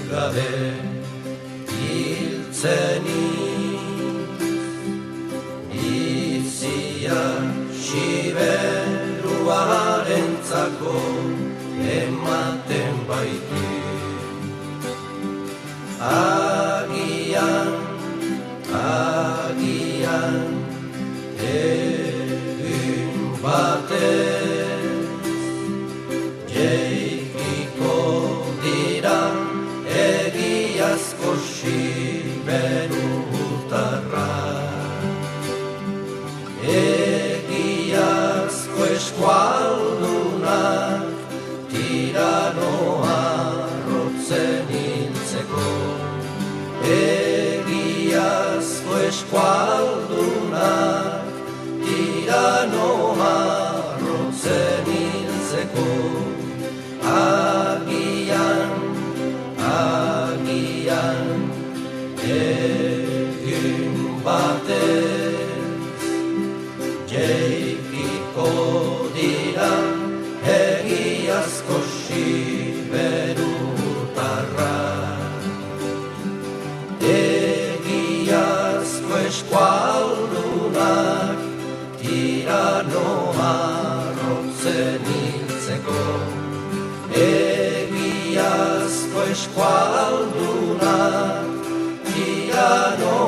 Gabe hiltzenik bizia siberuarentzako ematen baitu. Agian egun batez jeikiko dira egiazko siberutarra, egiazko eskualdunak tiranoa rotzen hiltzeko, egiazko eskualdunak tiranoa rotzen hiltzeko. Egun batez jeikiko dira egiazko siberutarra, egiazko eskualdunak tiranoa rotzen hiltzeko, egiazko eskualdunak tiranoa